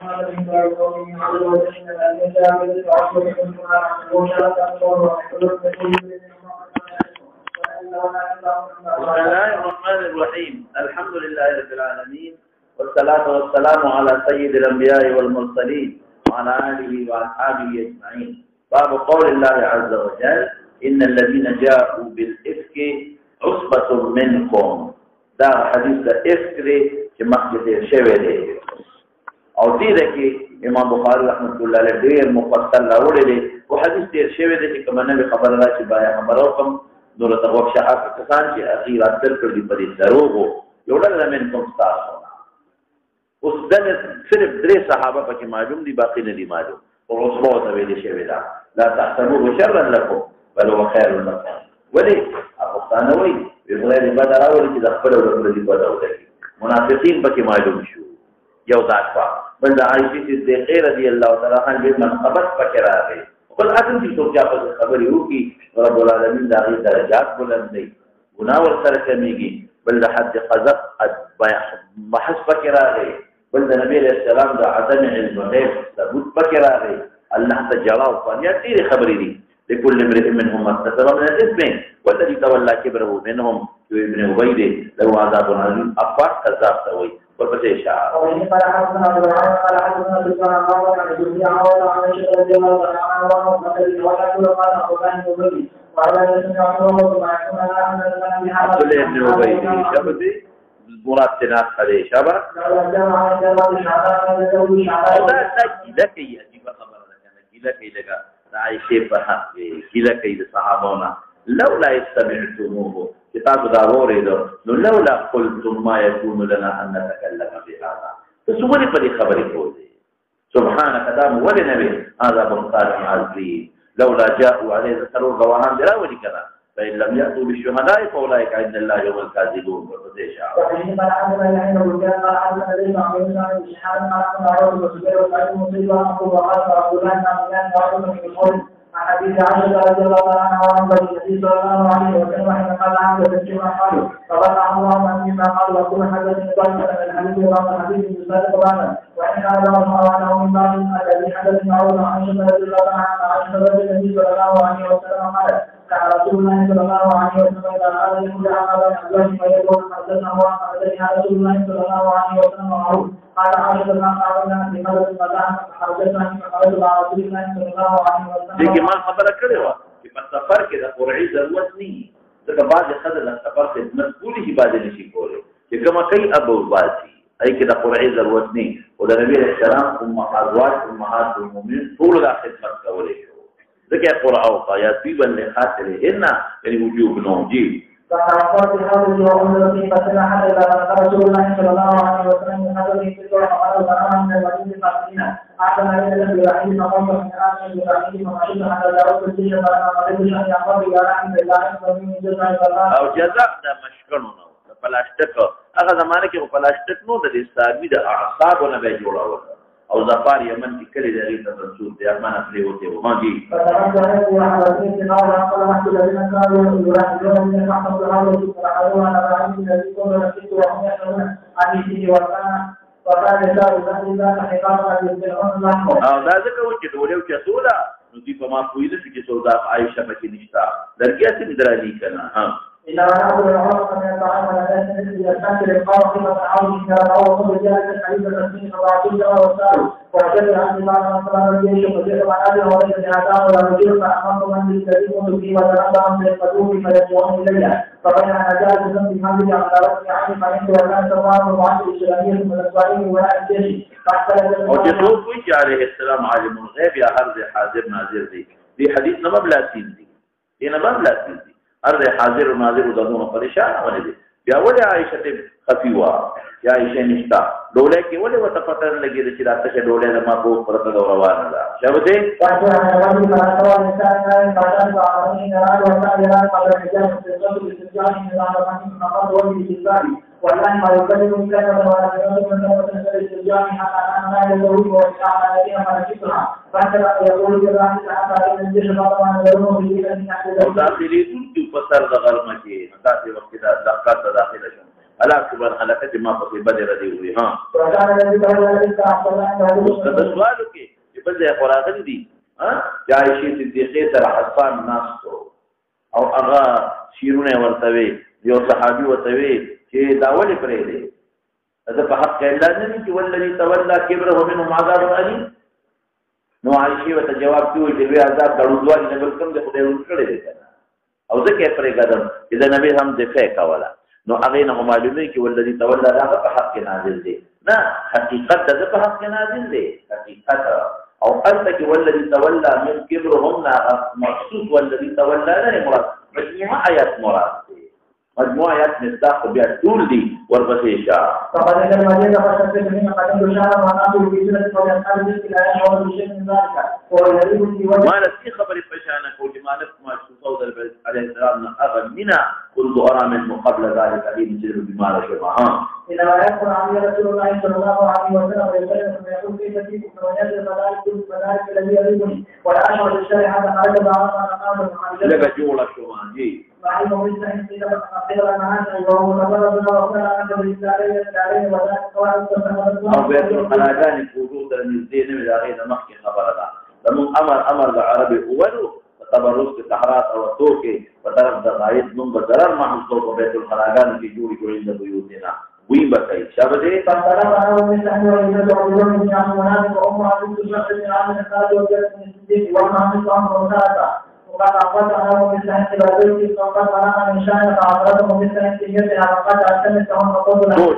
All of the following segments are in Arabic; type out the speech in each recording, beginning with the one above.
الله الرحمن الرحيم. الحمد لله رب العالمين والصلاة والسلام على سيد الأنبياء والمرسلين وعلى آله وأصحابه أجمعين. باب قول الله عز وجل إن الذين جاءوا بالإفك عصبة منكم. دا حديث دا إفك چې مخکې تیر شوی دی او دې کې امام بخاري رحمۃ اللہ علیہ ډېر مفصل راوړی دی او حدیث تیر شوی دی چې کومه نوې خبره را چې باید خبره وکم نور ته وښه کسان چې اخیر اثر کړی په دې دروغ یو ډول من کوم تاسو اوس دغه صرف درې صحابه پکې معلوم دي باقي نه دي معلوم او رسول ته ویل شوی دا لا تحسبوه شرا لكم بل هو خير لكم ولي ابو ثانوي بغیر بدر اول چې د خپل ورته دی بدر ولګي منافقین پکې معلوم شو یو ذات بل د عائشہ صدیقہ رضی الله تعالی عنها به منقبت پکې راغی خپل اصل چې څوک په خبرې وکي رب العالمین دا غي درجات بلند دي ګناه ور سره کمیږي بل د حد قذف بحث پکې راغی بل د نبی علیہ السلام د عدم علم غیب ثبوت پکې راغی الله ته جواب ورکړي ډېر خبرې دي لكل امرئ منهم ما اكتسب من الاثم والذي تولى كبره منهم ابن عبيد له عذاب عظيم افاق كذاب توي ورپسې اشاره وإن قال حدثنا عبد الرحمن قال حدثنا سفيان عن عمرو عن الدنيا عن عائشة رضي الله عنها وقال قال أبو بكر بن وعلى ذلك عمرو ما يكون على أن عبد الله بن عبيد شبدي مراد تناس عليه شبه ده كي عجيب خبر ده كي لگا عائشة بحق كلا كي صحابونا لولا استمعتموه كتاب داوري دو لولا قلتم ما يكون لنا أن نتكلم بهذا فسولي فدي خبري قولي سبحانك دام ولي نبي هذا بمطار عزيز لولا جاءوا عليه ذكروا غواهان دراولي كذا فإن لم يأتوا بالشهداء فأولئك عند الله يوم الكاذبون والفدي شعر وإن قال عبد الله بن عبد قال عبد الله بن عبد الشهاد ما كان عروض وسبيل وسعيد مصيبة أبو وقال وعبد الله بن عبد الله وعبد من القول عن حديث عائشة رضي الله عنها وعن النبي صلى الله عليه وسلم حين قال عنه تسجيل قالوا فقال الله عني ما قال وكل حدث طائفة من الحديث وعن الحديث من ذلك قرانا وإن كان الله عنه من بعض الذي حدث معروف عن عائشة رضي الله عنها عائشة رضي النبي صلى الله عليه وسلم قالت كان رسول الله صلى الله عليه وسلم إذا قال يقول عمل أزواج فيقول حدثنا هو حدثنا رسول الله صلى الله عليه وسلم معروف قال عائشة ما قالنا في مدد المدام حدثنا في مدد رسول الله صلى الله عليه وسلم دغه ما خبره کړې و چې په سفر کې د قرعي ضرورت نه ځکه بعض خلک د سفر څخه مسؤلي عبادت نشي کولای چې کومه کوي ابو باسي اي کې د قرعي ضرورت نه او د نبی رسول الله ازواج امهات المؤمنین ټول د خدمت کولای ذكر قرآن وقايات في بل خاطرهن يعني وجوب نوجي فأعطت هذه الأمور في فتنة حتى إذا رسول الله صلى الله عليه وسلم من هذا الكتاب وقال البراء من المدينة الفاتنة أعلم أن الذي مقام من آسف الرحيم ومشهد على دعوة الدين فأنا مريض أن يقضي إلى رحمة الله ومن جزاء الله أو جزاء ده مشكلنا پلاستیک هغه زمانه کې پلاستیک نو د استادمي د اعصابونه به جوړاوه او ظفار یمن کې کلی دغه ته منسوب دی ارمان اصلي وته و ما دي او دا ځکه و چې ډوډۍ چې سودا نو دې په ما کوی د چې سودا عائشہ پکې نشتا درګیا چې درالي کنه ها إلا أن العرب من الطعام على ذلك يستنكر القول قيمة عون كان أو كل ذلك الحديث التسليم وعطيه وسائل وجد عن الله صلى الجيش وجد عن أبي وليس لعداء ولا رجل فأمرت من الذي كنت فيه وتنبأ من القدوم فيرجعون إلي فبين أن جاء بذنب هذه على رأس عين فإنت وكان سواء وعد الإسلامية من الإسرائيل ولا الجيش وجدوه عليه السلام عالم الغيب يا أرض حاضر ناظر دي حديث نمب لا تنزي دي نمب لا تنزي ارض حاضر و ناظر و دونو پریشان ولې دي بیا ولې عائشہ ته خفیوا یا عائشہ نشتا ډوله کې ولې وته پته لګی چې راته کې ډوله د ما په پرته روانه ده شابه والله ما يكلم كلمة ولا يكلم من الاسترجاع حتى أنا يدعوه ويسعى الذين ملكتها فأنت يقول جبران حتى إن الجيش بطمان يدعوه في الذين يحدثون داخلين في فصل غرمتي نتاتي وقت داخل داخل الله سبحانه خلقه چې ما په بده ردی وي ها وكان الذي تولى رزق عبد الله بن مستقبل سوالو کې چې بل ځای قرآن دي ها عائشہ صدیقه سره حسان ناستو او هغه شیرونه ورته وي یو صحابي ورته وي چې دا ولې پرې دی دا په حق الله نه چې ولذي تولى كبره منهم عذاب اليم نو عائشہ ورته جواب کوي چې وی عذاب دړوځوال نه بل کوم د خدای ورکړي دي او ځکه پرې قدم چې د نبی هم دفاع کوله نو هغه نه معلومه کې ولذي تولى هغه په حق نازل دي نه حقیقت د په حق نازل دي حقیقت او انت کې ولذي تولى من كبرهم مخصوص والذي تولى نه مراد مجموعه آیات مراد دي مجموعه آیات مصداق بیا ټول دي ورپسې شاه فقد كان مدينه فشت من قدم شهر ونقول في سنه فوجان خالد الى يوم الشيء من ذلك ويريد في وجه ما نسي خبر فشانك وجمالك ما صوت البيت عليه السلام اغا منا كنت ارى منه قبل ذلك ابي مثل بما شبهها انما يكون عن رسول الله صلى الله عليه وسلم ويقول كيف فيكم فوجد فذلك الذي يريدني ولا اشعر بالشرع هذا خرج بعض ما قام لك جوله شومان جي وعلم بالسعي في قبل المعاني وهو نظر وكان عنده بالسعي وذلك قواعد او بيت الخلاجان فوجود النزدين من غير مخي خبر ده لمن امر العربي اولو تبرز الصحراء او توكي وطرف دغايت من بضرر محصول بيت الخلاجان في جوري عند بيوتنا وين بكاي شابه فانطلق له من سحن وإذا تعلم من عن منافق وأمها بنت شخص من عام الخالد وجلس من الصديق وأمها بنت عمر وساعة وقد أعطت له من سحن بابيتي فقد منع من شأن فأعطته من سحن سيدها فقد أعتمدتهم فقد له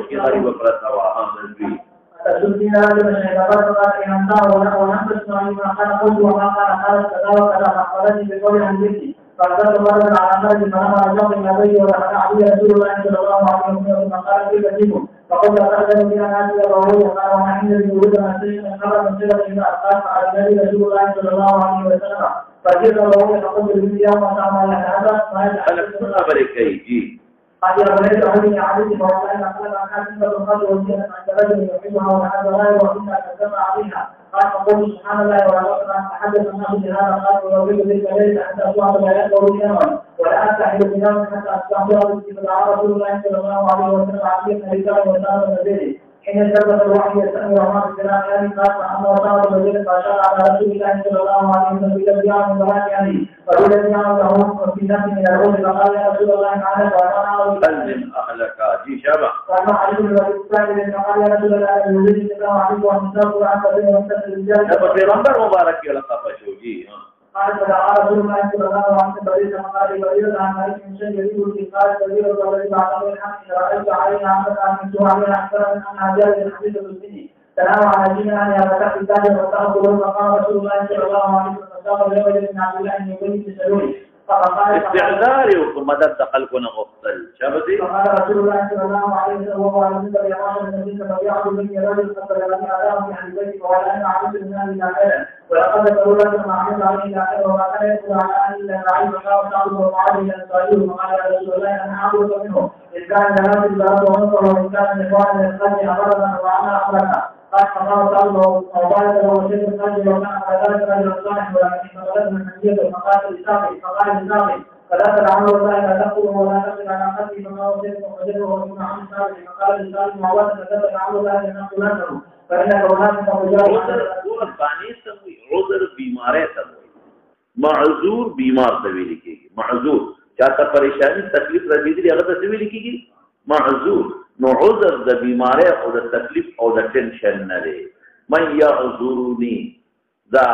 تسدين هذا الشيء فقد إن أنتهى ولم تسمع لما كان قلت وما كان قالت كذا وكذا فأخبرتني بقول عن بنتي فأخذت مرة على خالد فلما رجعت إلى بيتي ودخل علي رسول الله صلى الله عليه وسلم فقال كيف فيكم فقلت أخذت بنا نادي وهو وقال ونحن نريد أن نستجيب من خبر من سبب إذا أخذت على النبي رسول الله صلى الله عليه وسلم فجئت وهو فقلت لبنتي يوم تعمل لك هذا ما يتحدث خبرك يجي قد يرميت علي عليه فوالله ان اقل ما كان سبب القدر وجهه عند رجل يحبها وهذا لا وكنا كذبنا عليها قال فقلت سبحان الله ولا ان تحدث الناس بهذا قال ويريد ذلك ليس حتى اصبح لا يقول بيوما ولا استحي بيوما حتى استغفر فدعا رسول الله صلى الله عليه وسلم عليه رجال وسام النبي حين ثبت الوحي يستمر وما الكلام يعني قال فاما وصار الرجل فاشار على رسول الله صلى الله عليه وسلم بالابيع من بنات يعني فقال الابيع له في نفس من العود فقال يا رسول الله تعالى وانا سلم اهلك جي شبه فما عليكم بالاسلام فقال يا رسول الله يريد السلام عليكم وانتصار عن قبل وانتصر الرجال فبيغمبر مبارك لقب شوجي قال فدعا رسول الله صلى الله عليه وسلم بريدا فقال بريدا عن مالك من شيء يريد في قال كبير والذي بعد من الحق رايت علينا عمدا من سوء علينا اكثر من ان جاء الحديث المسلمين تنام على ديننا ان يفتح الثاني وتاخذ فقال رسول الله صلى الله عليه وسلم فقال يا ولد بن عبد الله ان يبين تسالوني استعذاري ومدد دخلكم غفل شابتي فقال رسول الله صلى الله عليه وسلم وهو على المنبر يعاشر النبي فبيعه مني رجل قد بلغني اذاه في اهل بيتي وعلى ان اعبد الناس الى خيرا ولقد تولى ما عملت عليه الى خير وما كان يقول على ان الا رعيت فقال تعبد ومعاذ الى اسرائيل وقال يا رسول الله انا اعبد منه ان كان لنا في البلد ونصر وان كان من اخواننا الخلق امرنا وعمل امرنا قال فقال تعالى وقال له شيخ الخلق وكان كذلك رجل صالح ولكن بلغنا النبي فقال لساقي فلا تدعوا الله لا تقولوا ولا تقل على قلبي فما وجدت وقدره وكنا عن سابق فقال لسالم وعوات تدعوا الله لنقل لكم فإنك ولاتك عذر بیمارے سموئی معذور بیمار سوی لکھے گی معذور چاہتا پریشانی تکلیف رسیدی اگر سوی لکھے گی معذور نو عذر دا بیمارے او دا تکلیف او دا ٹینشن نرے من یعذرونی دا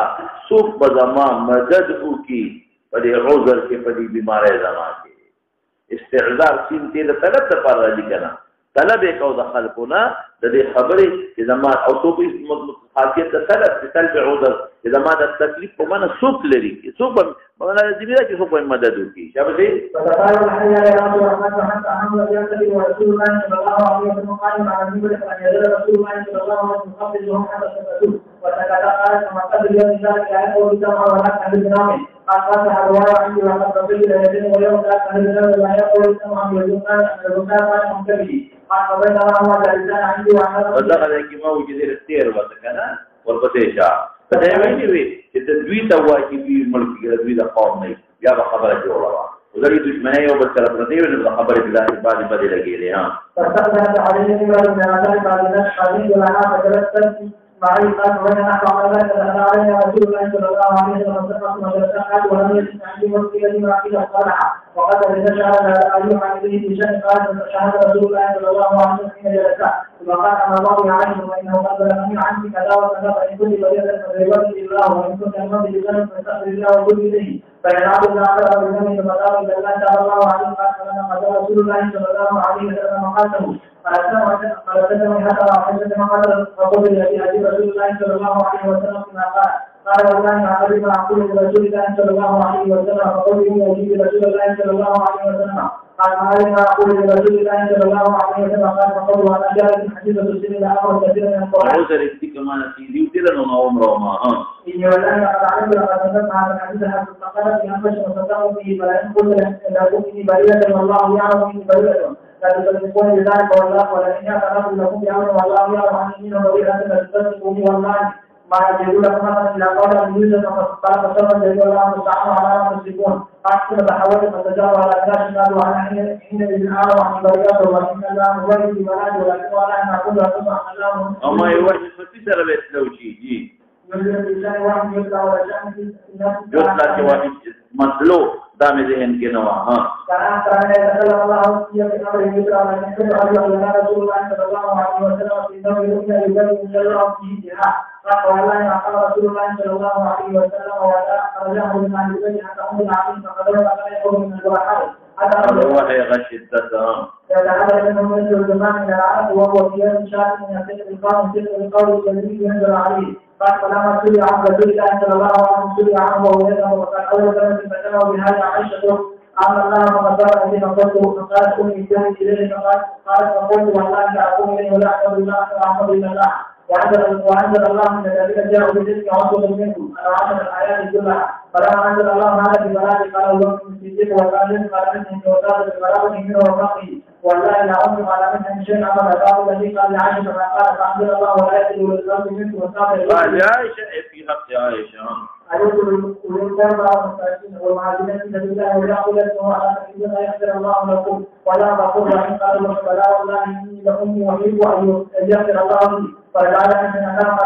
سوک بزما مدد او کی پدی عذر کے پدی بیمارے زمان کے استعذار سین تیل طلب دا پر رجی کنا طلب ایک او دا خلقونا دا دی خبری کہ زمان او تو بھی حاکیت دا طلب عذر کہ زمان دا تکلیف کو مانا سوک لری کی سوک مانا زمیرہ کی سوک مدد ہو کی شاہ بسی فتقال الحي يا رب الرحمن حتى حمد يرتدي ورسول الله صلى الله عليه وسلم قائم على المنبر فان يزال رسول الله صلى الله عليه وسلم يقبلهم حتى سكتوا وسكت قال كما قبل يوم ذلك لا يقول سمع ولا كان بنامه قال فتح الروايه عندي وقد قبل يدين ويوم ذاك كان بنامه لا يقول سمع ويزكى الركاب ممتلئ قال فبينما هو جالسان عندي وعمل ودخل الكيما وجد السير وسكنا والبتيشا فدائما وی چې دوی ته وایي چې دوی ملک دوی د قوم نه یا به خبره جوړه उधर ही दुश्मनी हो बस तरफ रहती है ना खबर बिला बाद बदे लगे ले हां فاستأذنت عليه من ذلك بعد ذلك قال لها فجلست معي قال وجدنا على ذلك فأنا علينا رسول الله صلى الله عليه وسلم وسلم وجلسنا ولم يجد عندي وكيل لما قيل صالحا وقد تشهد أيها عن به بشأن قال فشهد رسول الله صلى الله عليه وسلم حين جلس ثم قال أما الله يعلم وإنه قد بلغني عنك كذا وكذا فإن كنت بريئة فبوجه الله وإن كنت أمرت بذنب فاستغفر الله وتب إليه فإن عبد الله أخذ بذنب فقال إذا الله تعالى الله عليه قال فلما قال رسول الله صلى الله عليه وسلم قاله فأسلم حتى حدثنا قال فقل لأبي رسول الله صلى الله عليه وسلم فيما قال والله ما أدري ما أقول لرسول الله صلى الله عليه وسلم فقل إني أجيب رسول الله صلى الله عليه وسلم قال ما أدري ما أقول لرسول الله صلى الله عليه وسلم قال فقل وأنا جاءت حديثة السنة أمر كثيرا من القرآن. أوزر إنتي كمان سيدي وتلا نوم روما إني والله قد علمت لقد نزلت على الحديث حتى فقالت بأنفس وصدقوا به فلا إن قلت لكم إني بريئة والله يعلم إني بريئة لا تصدقون بذلك والله ولكن يعترف لكم بأمر والله يعلم أني بريئة لا تصدقوا به والله ما يجدون لكم مثلا إلى قول أن يوجد فقال فسوف يجد الله مستعان على ما تشركون قال تحولت فتجاوز على الناس قالوا أنا حين بالآن وعن بريئته ولكن الله مبين بمناج ولكن ولا أن أقول لكم أن الله أما يوجد فتسر بيت لو شيء يوجد الإنسان واحد يطلع ولا شأن يطلع كواحد مطلوب دام ذهن کے نوا ہاں كان يتكلم الله في أمر يطلع من كل أرجع لنا رسول الله صلى الله عليه وسلم في نوم يؤمن يبين من الله فيه جهة قال والله ما قال رسول الله صلى الله عليه وسلم ولا أرجعه لما يبين حتى أمر العظيم فقدر ما يقول من الجرحات الله يغش الدسام يتعامل منه مثل الزمان إلى العرب وهو في يوم شاك من يسير القوم تلك القول الذي ينزل عليه قال فلما سئل عن رسول الله صلى الله عليه وسلم سئل عنه وهو يذهب وقال أول كلمة فتنه بهذا عائشة أما الله فقدر الذين قلت فقالت أمي اتوني إليه قالت فقلت والله لا أقوم إليه ولا أحمد الله ولا أحمد إلا الله وأنزل الله من الذين جاءوا بذلك عصوا منكم أنا عشر الآيات كلها فلما أنزل الله هذا في بلاد قال الله من الصديق والكاذب قال منهم وزاد ببلاغه منه وفقه والله لا أنزل على منهم شيء أمر الله الذي قال لعائشة ما قال فأنزل الله ولا يدري والإسلام منه وصابر قال عائشة في حق عائشة أيضا الإنسان والمعادلات لله ويأخذ اسمه على سبيل لا يغفر الله لكم ولا تقول وإن قالوا لكم فلا والله إني لكم وحيد أن يغفر الله لي فجعل أن نكام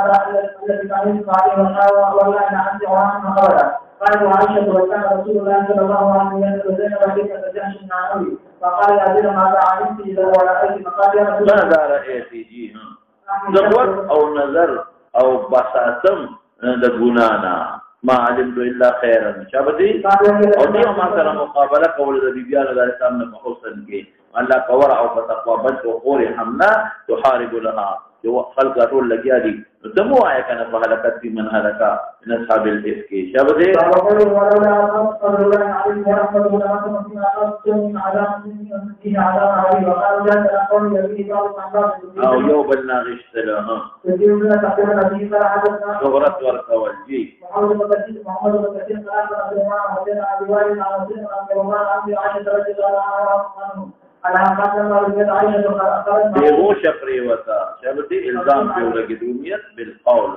الذي كان يسمع عليه وقال والله أنا عندي عوام أبدا قالوا عائشة وكان رسول الله صلى الله عليه وسلم زينب كيف تجحش النعوي فقال يا زينب ماذا علمت إذا ورأيت فقال يا رسول الله ماذا رأيتي جي زغوت أو نظر أو بساتم لغنانا ما علمت إلا خيرا شابتي ودي ما سره مقابله قول النبيان عليه السلام نے حسن کے اللہ کا ورع و تقوى بچ و قور حمنا تحارب لها جو خلق رول لگیا دی دمو آیا کنا فحلقت في من حلقا من اصحاب الافك شابتي وقالوا ولولا صلى الله عليه ورحمه الله فيما أخذتم من عذاب من عذاب عليه وقالوا لا تقول الذي قال الله او يو بلنا غشت لها يجيبنا تقول الذي قال حدثنا شغرت ورقوالجي محمد بن كثير قال سليمان وبين ابي وائل عن سيدنا عبد الرحمن عن عائشه رضي الله عنها على قدم رضي عائشه قالت بيغو شفري وتا شابتي الزام في ولد دوميت بالقول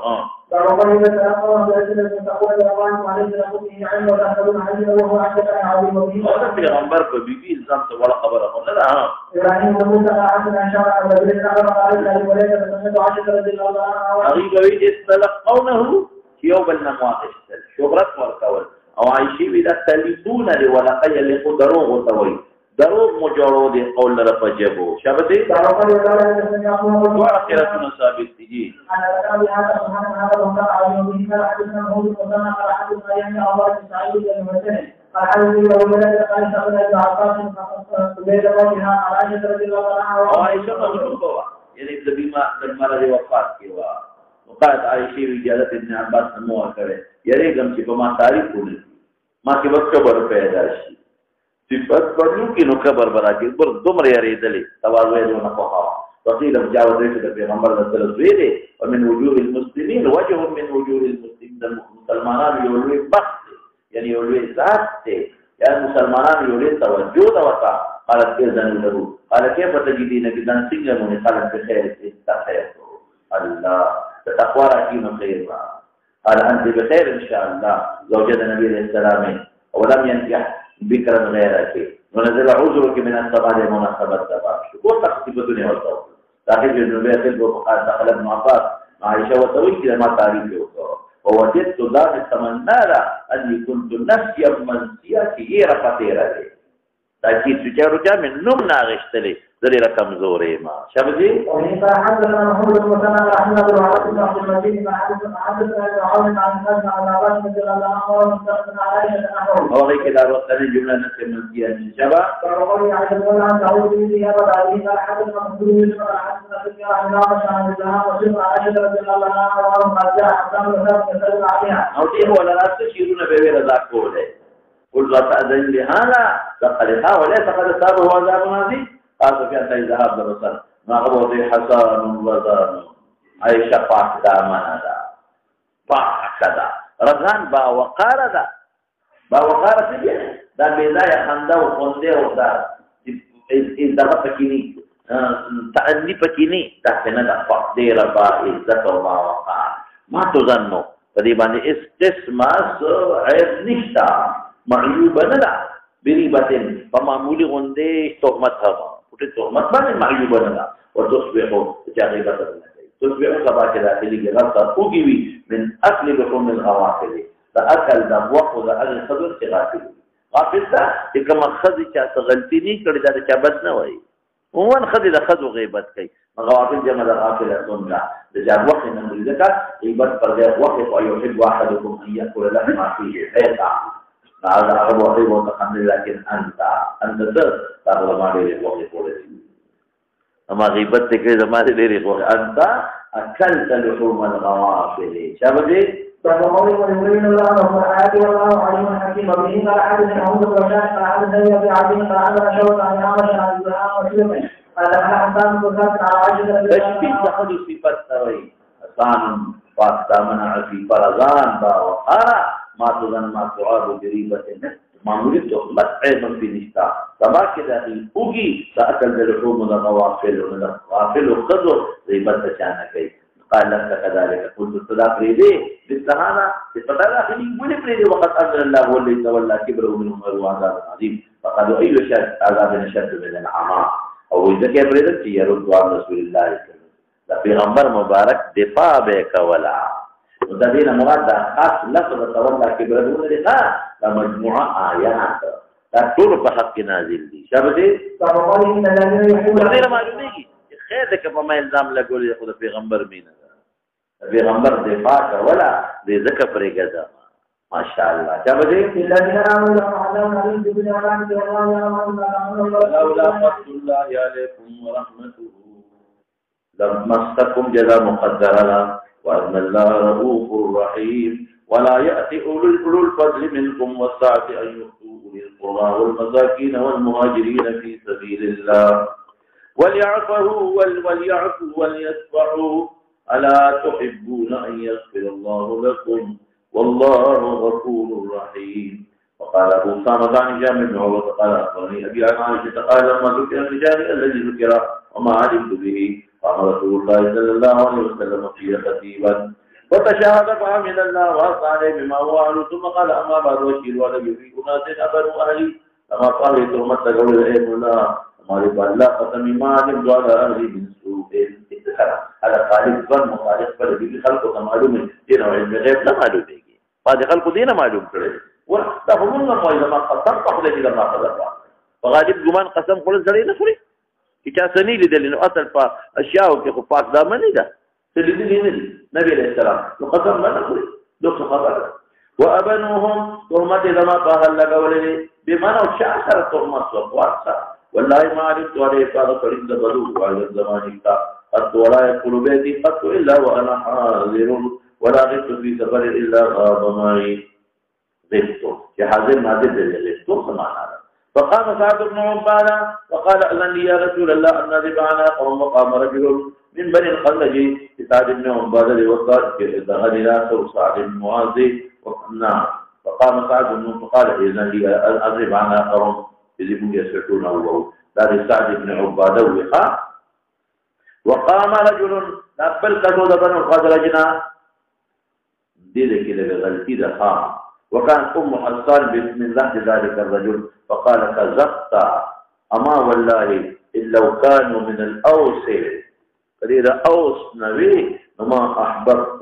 فوقال يتأخر بأسئلة تقول الأوان عليه لقوله علم وتأخذون عليه وهو عندك عظيم وبه هذا في غنبر بيجي الزام ولا خبره لا إبراهيم وموسى عندنا شرع الذين كفروا عليه وليس فسمعت عائشة رضي الله عنها أغيب يستلقونه يوم النمواقش شغرت والقول او عايشي بدا تليتون لولقيا اللي قدروه وطوي دروغ مجرود قول لرفجبه شابتي وآخرتنا ثابت تجي أنا ذكر بهذا سبحانه هذا وقال عليهم به قال حدثنا هود وسمع قال حدثنا يعني الله بن سعيد بن مسلم قال حدثني وولد قال سأل ابن عباس بين وجهها على عائشة رضي الله عنها وعائشة مغلوبة يعني لما رضي وفات كوا وقالت عائشة بإجازة ابن عباس نموها كره يري غم چې په ما تعریف ونه ما کې وخت خبر پیدا شي صفات پرلو کې نو خبر براکې پر دومره یریدلې تواضع یې نه کوه وقيل مجاوز ذلك پیغمبر صلی الله علیه وسلم ومن وجوه المسلمين وجه من وجوه المسلمين المسلمان يولوي بخت يعني يولوي ذات يعني مسلمان يولوي توجه وتا قالت كذن له قال كيف تجدين كذا سنجم من قال بخير استخير الله تقوى ركين خير قال أنت بخير إن شاء الله زوجة النبي عليه السلام ولم ينجح بكرا غيرك ونزل عذرك من الصغار مناسبة الزباب شكو تقسيب الدنيا والصوت داخل النبي قلبه وقال دخل ابن عباس مع عائشة وتوي كده ما تعريفه ووجدت ذات تمنى أني كنت نسيا منسيا كي رفتيرا لي تأكيد سجارة من نمنا غشتلي ذلك كمزوري ما شبزي وإذا حدثنا محمد بن مسلم رحمه الله بن عبد المجيد ما حدثنا ابن عون عن الناس عن عباس بن الله ومن عليه نحوه هو غير كده وصلنا جملة نسيا منسيا من شبا فقال عز وجل عن داود بن هذا عليه قال حدثنا محمود بن حدثنا سفيان عن عامش عن الزهام وسمع عائشة رضي الله عنها وقال جاء حسان بن ثابت عليها أو تيه ولا لا تشيرون بغير ذاك قوله قل فتأذن لهذا لقد وليس قد أصابه عذاب عظيم قال سفيان تي ذهب لبصر ما غبوطي حسان وزان عائشة پاک دامنا دا پاک دا رضان با وقار دا با وقار سبیه دا بیدای خنده و خنده و دا ازدغا پکینی تعنی پکینی دا سنه دا فقدیر با عزت و با وقار ما تظنو فدیبانی اس قسم عیب نشتا معیوب ندا بریبتن فمعمولی غنده تغمت هما پوٹی تغمت بانی معیوب ندا وتصبحو جاغیبت ندا تصبحو سبا کے داخلی کے غلطہ اوگیوی من اکل بحوم الغوافلی دا اکل دا وقو دا اگل خضر سے غافلی غافل دا اکم خضی چاہتا غلطی نہیں کردی دا چا بد نوائی عموماً خضی دا خضو غیبت کئی غوافل جمع دا غافل اصلا دا جاب وقت نمولی دکا غیبت پر دے وقت ویحب واحدکم ان یکل لحما فیه حیطا هذا عرب وحيد وتحمل لكن أنت تغلب عليه الوحيد ولسي أما غيبتك إذا ما تدري أنت أكلت لحوم الغوافل شابدي فالمولي ولمرين الله له الحياة والله عليم حكيم وبه قال حدث محمود بن رشاد قال حدث ابي عظيم قال حدث شوط عن عامش عن الزهام وسلمه قال لها حسان بن ثابت على عائشة تشبيه تحدث في فتوي حسان فاقتا منع في فرزان با وقارا ما تظن ما تعاب قريبة معمولي تهمت عيبا في نشتا سبا كده اوگي تأكل لحوم الغوافل والغافل وقدر غيبت تشانكي قال لك كذلك قلت صدق ريدي بالسهانة فتلا داخلي ولي بريدي وقد أنزل الله هو اللي تولى كبره منهم عذاب عظيم فقالوا أي شد عذاب شد من العمى أو إذا كان بريدك يرد عن رسول الله صلى الله عليه وسلم پیغمبر مبارک دفاع بك ولا وذين مراد خاص لفظ تولى كبره من دا مجموعة آيات دا طول بحق نازل دي شابه فقال إن الذين يحبون غير معلومي خیر که په ما الزام لګول خو د پیغمبر مینه ده پیغمبر دفاع ولا دې ذکر پرېګه ده ماشاءالله چا به الذين آمنوا وعملوا عليهم بالدنيا لولا فضل الله عليكم ورحمته لمسكم جزاء مقدرا وأن الله رؤوف رحيم ولا يأتي أولو الفضل منكم والسعة أن يؤتوا أولي القربى والمساكين والمهاجرين في سبيل الله وليعفوا وليصفحوا ألا تحبون أن يغفر الله لكم والله غفور رحيم وقال أبو أسامة عن هشام بن عروة قال أخبرني أبي عن عائشة قال لما ذكر الرجال الذي ذكر وما علمت به قام رسول الله صلى الله عليه وسلم فيه خطيبا وتشهد فحمد الله وأثنى عليه بما هو أهله ثم قال أما بعد وشير ولم يفي أناس أبنوا أهلي لما قال تهمت قول العلم الله ہمارے اللہ قسم ایمان دوارا اہلی من سوء اتخلا على خالق ظن مخالق پر بھی خلق کو معلوم ہے دینا علم غیب نہ معلوم ہے بعد خلق دینا معلوم کرے ورحتهم الله ما قسم قبل الى ما قدر فغالب گمان قسم قول زړی نه خوري چې چا سنی لیدل نو اصل په اشیاء کې خو پاک دامن نه ده لیدل نه نبی علیہ السلام نو قسم نه خوري دوه خبره وابنوهم تهمت لما قال لقوله بمن شاخر تهمت وقواسا والله ما علمت عليه فاض فرد بدو على الزمان قد ولا يقول بيتي قط الا وانا حاضر ولا غبت في سفر الا غاب معي غبت يا حاضر نادر غبت سمعنا فقام سعد بن عبادة وقال اذن لي يا رسول الله ان نذب عنا قوم وقام رجل من بني الخلج سعد بن عبادة وقال ذهب الى سعد بن معاذ وقمنا فقام سعد بن فقال اذن لي اضرب عنا قوم يجبون يسرقون الله ذلك سعد بن عبادة وقع وقام رجل نقبل قدود بن الخزرجنا دي لكي لغلطي دخا وكان حسان بسم الله ذلك الرجل فقال كذبت أما والله إن لو كانوا من الأوس فإذا أوس نبي وما أحببت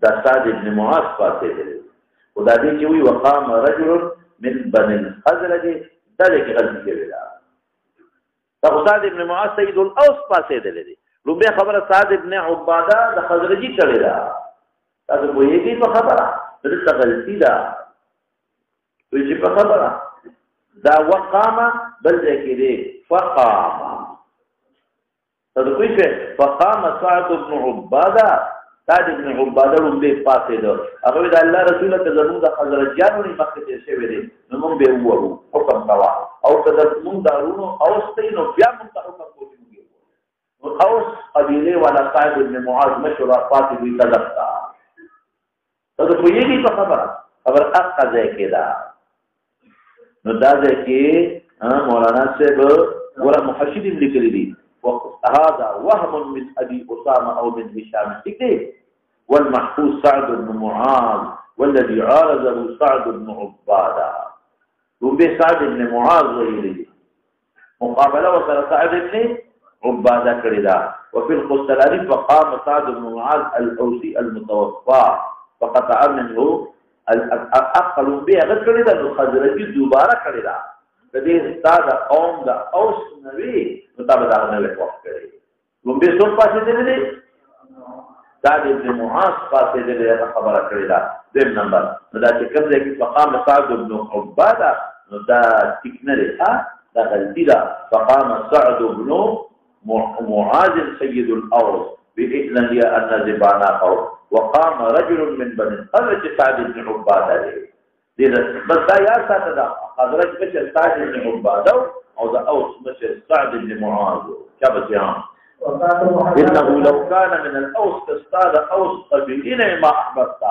دا سعد بن معاذ فاتح ودا دې چې وی وقام رجل من بني الخزرج ذلك غلطي کوي دا سعد بن معاذ سيد الاوس پاسې دی لومبه خبره سعد بن عباده د خزرجي کړی دا تاسو وایي په خبره دغه غلطي ده وی چې په خبره دا وقام بل ځکه دی فقام تاسو کوی چې فقام سعد بن عباده سعد بن عباده لومبه پاسې ده هغه د الله رسول ته زموږ د خزرجانو نه مخکې شوی دی نو موږ به وورو حکم کوا او کله موږ دارونو او ستینو بیا موږ حکم کوو نو اوس قبیله والا سعد بن معاذ مشوره پاتې وی تلقا تاسو خو یې په خبر اقا ځای کې دا نو دا ځای کې مولانا صاحب ورا محشد لیکلي دي وهذا وهم من ابي اسامه او من هشام الدكي والمحفوظ سعد بن معاذ والذي عارضه سعد بن عباده وبه سعد بن معاذ ويلي مقابله وصل سعد بن عباده كريدا وفي القسطلاني فقام سعد بن معاذ الاوسي المتوفى فقطع منه الاقل به غير كريدا الخزرجي دوباره كريدا کدی استاد قوم دا اوس نبی مطابق دا نه وقت کړي لومبه څو پاسې دي سعد بن معاذ پاسې دي خبره کړی دا دیم نمبر دا چې کوم ځای کې فقام سعد بن عباده نو دا ټیکنه ده دا غلطی ده فقام سعد بن معاذ سيد الاوس باذن ان زبانه وقام رجل من بني الخزرج سعد بن عباده بس دا یاد ساته دا حضرت مشر سعد بن عباده او دا اوس مشر سعد بن معاذ كبسيان انه لو كان من الاوس كاستاد اوس قبيلين ما احببت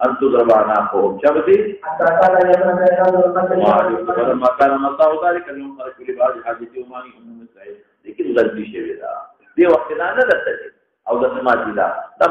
ان تضرب عناقهم شبتي حتى قال فلما كان مطاو ذلك اليوم خرج لبعض حاجتي وماني ام سعيد لكن غلطي شوی دا دی وختنا نه درته او د سماجی دا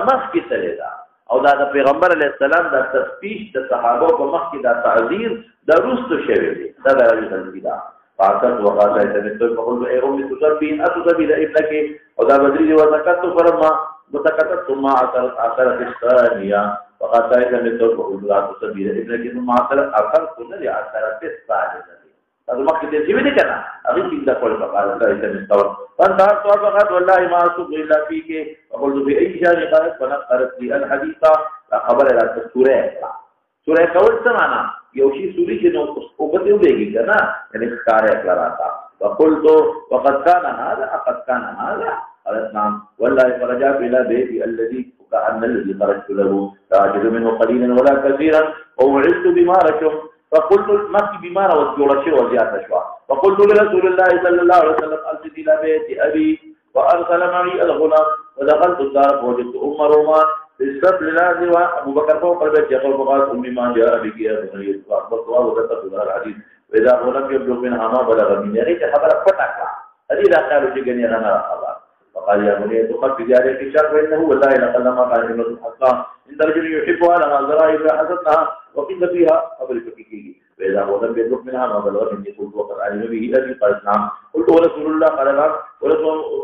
مخ کې تللی دا او دا د پیغمبر علی السلام د تسبیح د صحابه په مخ کې د تعذير د روستو شوی دی دا د غلطی دا فاصل وقال ته فقل اي امي تسبين اتسبي لابنك او دا بدري وزكت فرما متكتت ثم اثرت الثانيه فقال ته فقل لا تسبي لابنك ثم اثرت كل اثرت الثالثه هذا ما كنت تجيبني كنا أغيب إذا قلت فقال لا يتمستور فانتهت وفقت والله ما أصب إلا فيك فقلت بأي شان قالت فنقرت لي الحديث خبر إلى السورة سورة كول سمعنا يوشي سوري كنو أقدر يبيجي كنا يعني اختار أكلاراتا فقلت وقد كان هذا قالت نعم والله فرجعت إلى بيتي الذي كأن الذي خرجت له لا أجد منه قليلا ولا كثيرا ووعدت بما رشم فقلت ما في بما وجورشي وزيادة شوى فقلت لرسول الله صلى الله عليه وسلم أرسل إلى بيت أبي وأرسل معي الغلام ودخلت الدار فوجدت أم رومان استسل لازم وأبو بكر فوق البيت يقول فقالت أمي ما جاء بك يا بني فأخبرتها وذكرت لها الحديث وإذا هو لم يبلغ منها ما بلغ مني يعني خبرك فتحك هذه لا قالوا شيئا أنا خبر فقال يا بني تخف بذلك الشر فإنه والله لقد لما قال ابنة الحصان إن رجل يحبها لها زرائب حسدناها وقيل فيها قبل فكيه فإذا هو لم يبلغ منها ما بلغ مني قلت وقد علم به أبي قالت نعم قلت ورسول الله قال نعم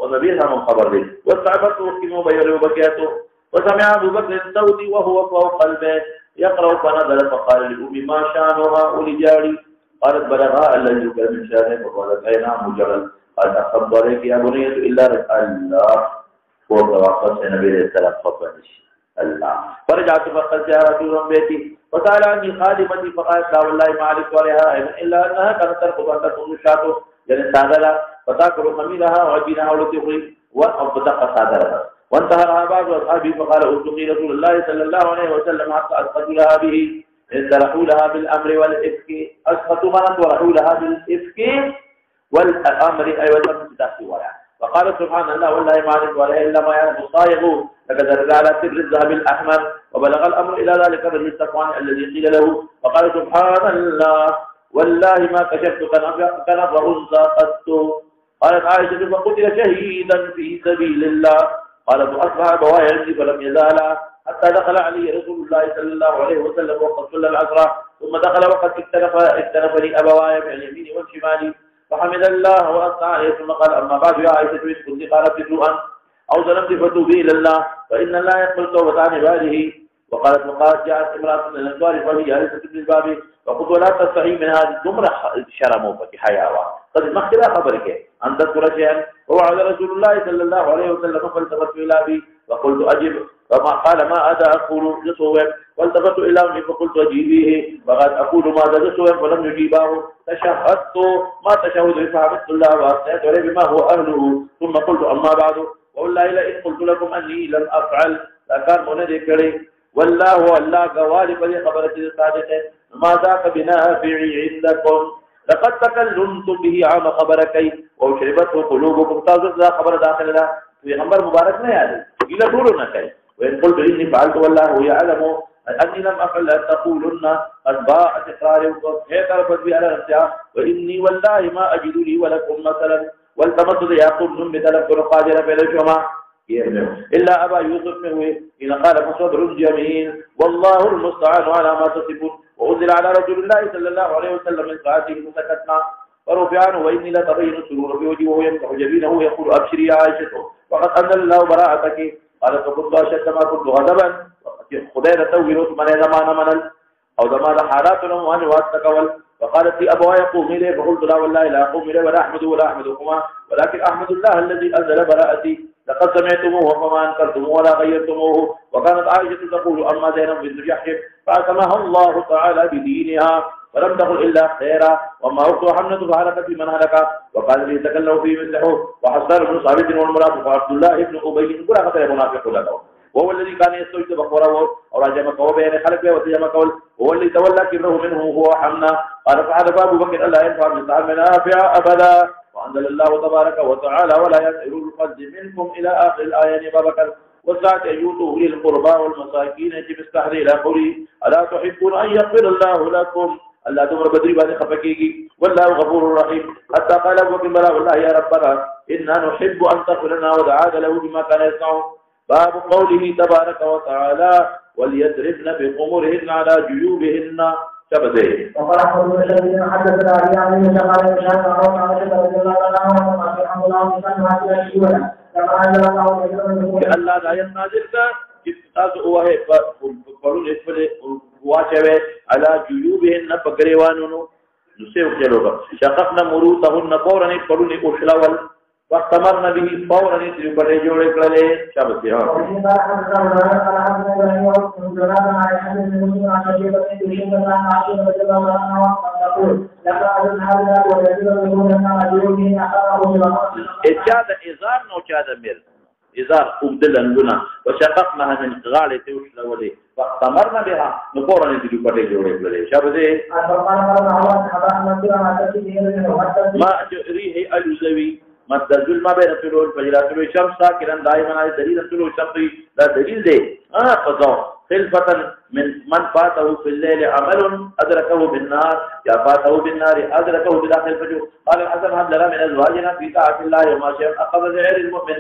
ونبيها من خبر لي واستعبدت وكلمه بيره وبكيته وسمع أبو بكر الصوت وهو فوق البيت يقرأ فنزل فقال لأمي ما شأنها ولجاري قالت بلغها الذي يكلم من شأنه فقالت أي نعم مجرد قال أخبرك يا بنية إلا رجع الله وقفت النبي عليه السلام خبرني الله فرجعت فقلت يا رسول بيتي وسأل عني خادمتي فقالت لا والله ما أعرف عليها إلا أنها كانت ترقب أن تكون شاته يعني سادلة فتأكل خميلها وعجينها ولتخرج وأبدأ سادلة وانتهرها بعض أصحابي فقال أصدقي رسول الله صلى الله عليه وسلم حتى أسقطوا لها به استرحوا لها بالأمر والإفك أسقطوا منت ورحوا لها بالإفك والأمر أيضا من تحسوا فقال سبحان الله والله ما علمت عليه إلا ما يعلم الصائغون لقد رجع على سر الذهب الأحمر وبلغ الأمر إلى ذلك الرجل التقواني الذي قيل له فقال سبحان الله والله ما كشفت كنف أنثى قط قالت عائشة فقتل شهيدا في سبيل الله قالت وأصبح أبواي عندي فلم يزالا حتى دخل علي رسول الله صلى الله عليه وسلم وقد صلى العصر ثم دخل وقد اكتنفني أبواي في اليمين والشمال فحمد الله وأثنى عليه ثم قال أما بعد يا عائشة إن كنت قالت سوءا أو ظلمت فتوبي إلى الله فإن الله يقبل توبة عن عباده. وقالت وقالت جاءت امرأة من الأنصار فهي جالسة بالباب فقلت ولا تستحي من هذه الجمرة شرموك حياوة قد مخلا خبرك أن تذكر شيئا ووعد رسول الله صلى الله عليه وسلم فالتفت إلى أبي فقلت أجب فما قال ما أتى أقول جسوا والتفت إلى أمي فقلت أجيبيه فقد أقول ماذا جسوا فلم يجيباه تشهدت ما تشهد فحمدت الله وأثنيت عليه بما هو أهله ثم قلت أما بعد والله لئن قلت لكم أني لم أفعل لكان منذ كريم والله والله قوالي فلي خبرت الصادقين ما ذاك بنافعي عندكم لقد تكلمتم به عام خبركي وشربته قلوبكم تازد ذا خبر داخلنا في غمبر مبارك ما يعني إلى دورنا كي وإن قلت إني فعلت والله يعلم أني لم أفعل أن تقولن قد باء تكراركم هيك رفض بي على نفسها وإني والله ما أجد لي ولكم مثلا والتمسد يقول من مثلا قادر بلشما إلا أبا يوسف منه إن قال فصبر جميل والله المستعان على ما تصفون وأنزل على رسول الله صلى الله عليه وسلم من ساعته فسكتنا فرفع عنه وإني لتبين السرور في وجهه ويمسح جبينه يقول أبشري يا عائشة وقد أنزل الله براءتك قالت فكنت أشد ما كنت غضبا خدينا تويلت من زمان منل أو زمان حالاتنا وأن واتقول فقالت لي أبواي قومي لي فقلت لا والله لا أقوم لي ولا أحمد ولا أحمدكما ولكن أحمد الله الذي أنزل براءتي لقد سمعتموه فما أنكرتموه ولا غيرتموه. وكانت عائشة تقول أما زينب بنت جحش فأتمها الله تعالى بدينها فلم تقل إلا خيرا وما أخت حملة فهلكت بمن هلك. وقال لي تكلموا في مثله وحسان بن ثابت والمنافق وعبد الله بن أبي كل هذا منافق له وهو الذي كان يستوجب بقوره ورجم قوم بين خلق وتجمع قول وهو الذي تولى كبره منه هو حمنا. قال فحلف أبو بكر ألا ينفع بالسعر منافع أبدا وأنزل الله تبارك وتعالى ولا يسأل القصد منكم إلى آخر الآية أبا بكر والساعة يؤتوا أولي القربى والمساكين يجب استحذي إلى قوله ألا تحبون أن يغفر الله لكم ألا تمر بدري بعد خفكيكي والله غفور رحيم. حتى قال أبو بكر بلا والله يا ربنا إنا نحب أن تغفر لنا ودعاك له بما كان يصنع. باب قوله تبارك وتعالى وليضربن بخمرهن على جيوبهن شبهه. وقال أحمد بن شهيد حدثنا علي عن ابن شقال بن شهاب عن عائشة رضي الله عنها وقال الحمد لله وكان هذه الشيوخ كما أنزل الله لأن لا ينازلك كتاب هو فقالوا إسفل واجب على جيوبهن فقريوانون نسيب جلوبا شققنا مروتهن فورا قالوا أشلاول واستمرنا به فورا يسير برجول كله شابتي ها. إجازة إزار نو إجازة مير إزار أبدل لنا وشققناها من غالة وشلولي واستمرنا بها فورا يسير برجول كله شابتي. ما ريه الجزوي مدلول ما بين طلوع الفجر طلوع الشمس ساكنا دائما على دليل طلوع الشمس لا دليل ده قضاء خلفة من فاته في الليل عمل أدركه بالنهار يا فاته بالنار أدركه بداخل الفجر. قال الحسن هب لنا من أزواجنا في طاعة الله وما شاء أخذ غير المؤمن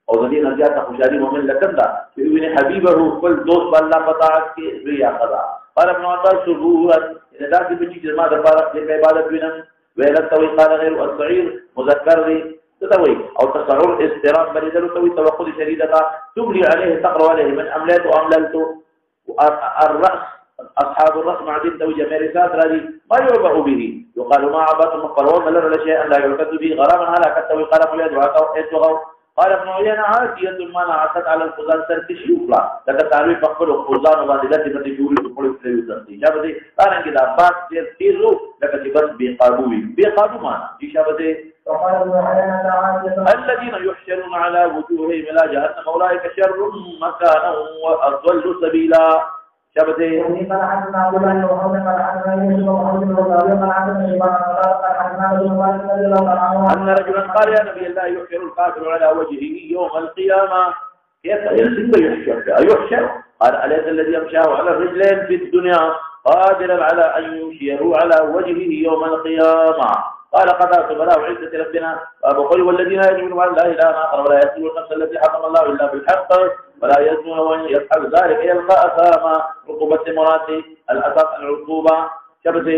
أو ذلك نجاة خشاري مؤمن لكن لا يؤمن حبيبه كل دوست بالله فطاعت في قضاء. قال ابن عطاء سرورا إن ذاك بيجي ما دفارق لعبادة بنا وإلى التوي قال غير الصغير مذكر تتوي أو تشعر استرام بلدل توي توقد شديدة تبلي عليه تقرأ عليه من أملات وأمللت. الرأس أصحاب الرأس معدين توي جمارسات هذه ما يعبأ به يقال ما عبأتم مقرون ملر لشيء لا يعتد به غراما على كالتوي قال ملياد وعطوا قال ابن عيينة عاتية ما نعتت على الخزان سرتشيوفلا لك تعريف فقبل الخزان وبعدلات فتشوري تقول في الوزن شابتي أنا كده بات تيرو لك تبس بقابو ما شابتي. الذين يحشرون على وجوههم إلى جهنم أولئك شر مكانا وأضل سبيلا شابتي. أن رجلا قال يا نبي الله يحشر الكافر على وجهه يوم القيامة كيف يحشر قال أليس الذي يمشاه على الرجلين في الدنيا قادرا على أن يمشيه على وجهه يوم القيامة. قال قد أتبراه عزة ربنا فأبقل والذين يجبون على الله إله آخر ولا يسلون النفس التي حرم الله الله إلا بالحق ولا يزنون ومن يفعل ذلك يلقى أثاما. عقوبة مراد الأثام العقوبة شبه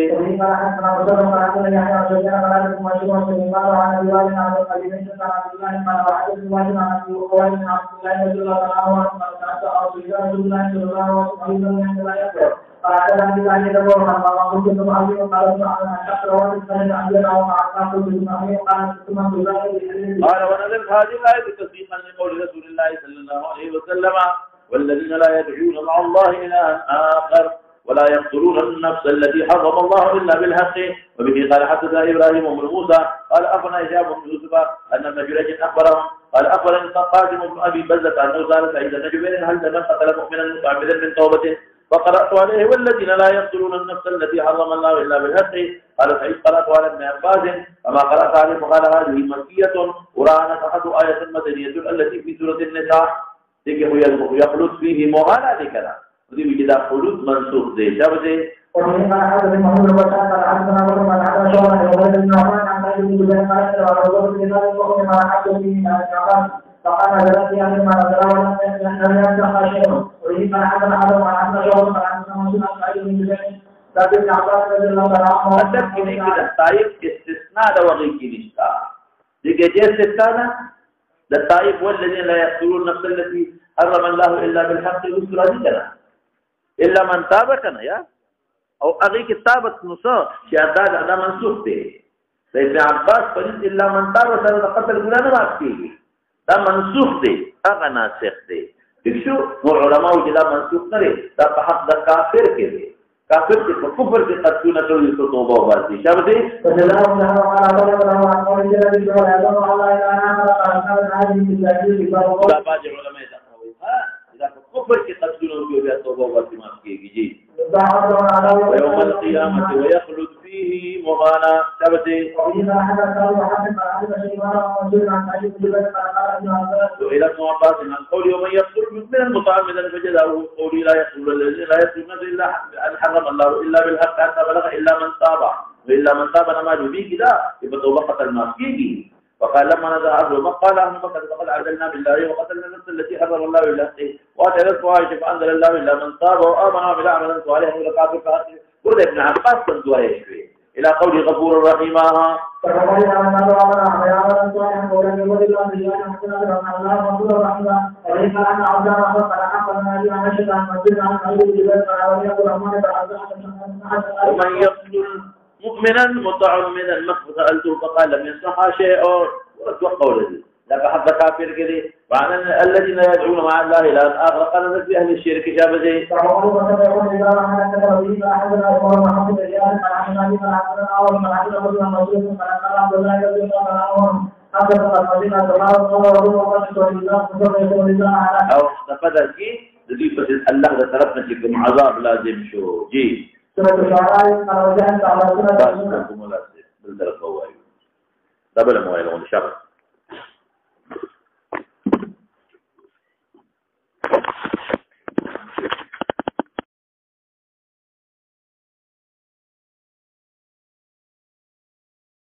قال ونزل هذه الآية تصديقا لقول رسول الله صلى الله عليه وسلم والذين لا يدعون مع الله إلها آخر ولا يقتلون النفس التي حرم الله إلا بالحق. وبه قال حدثنا إبراهيم بن موسى قال أخبرنا هشام بن يوسف أن ابن جريج أخبرهم قال أخبرني قاسم بن أبي بزة أنه سأل سعيد بن جبير هل من قتل مؤمنا متعمدا من توبته فقرأت عليه والذين لا يقتلون النفس التي حرم الله إلا بالحق. قال سعيد قرأت على ابن عباس فما قرأت عليه فقال هذه مكية وراء نسخت آية مدنية التي في سورة النساء يخلد فيه مغانا ذكرا ودي بجدا خلود منسوخ دي شاب دي ومن قال حدث محمود بن بشار قال حدثنا ابو بكر عن شعبة عن عبيد بن عثمان عن سعيد بن جبير قال وعن بن مالك ومن حدث فيه عن عباس فقال نزلت في أهل ما نزل ولم يمسح شيء. ومن قال حدثنا ابو بكر عن شعبة قال حدثنا مسلم عن سعيد بن جبير قال ابن عباس رضي الله عنه أتت كده الطائف استثناء وغير نشتا دي جه استثناء للطائف والذين لا يقتلون النفس التي حرم الله إلا بالحق يذكر ذكرها إلا من تاب كنا يا أو أغيك التابت نصا شهادات هذا منسوخ به. ابن عباس فريد إلا من تاب سنة قتل فلان ما فيه ده منسوخ به أغا ناسخ به. شو هو علماء جدا منسوخ نري ده بحق ده كافر كده كافر كده كفر كده قتلنا كل يسوع بابا شاب ده. فجلاه الله على الله وعلى الله جل جلاله الله على هذه الجاهلية بابا بعض العلماء إذا كفر كتبتون في توبة واتمام كيجي ويوم القيامة ويخلد فيه مغانا ثبتي وإلى ابن عباس عن قول يوم يقتل مؤمنا متعمدا فجزاؤه قولي لا يقتل الذين لا يقتلون إلا أن حرم الله إلا بالحق حتى بلغ إلا من تاب وإلا من تاب ما جبي كذا يبقى توبة قتل ما فيه. وقال لما نزل أهل قال أهل مكة فقد عزلنا بالله وقتلنا النفس التي حرم الله إلا حقه وأتينا الفواحش فأنزل الله إلا من تاب وآمن وعمل عملا صالحا ولكافر فأخذ. قل ابن عباس تنزوا شوي إلى قول غفور رحيمها ومن يقتل مؤمنا متعمدا مخفى سألته فقال لم يصح شيء واتوقعوا الذي لا بحب كافر كذي وعن الذين يدعون مع الله إلى آخر قال نزل أهل الشرك شاب زي أو استفاد كي الذي بس الله ذكرتنا لكم عذاب لازم شو جي سورة الشعراء قال وجهت على سورة الشعراء.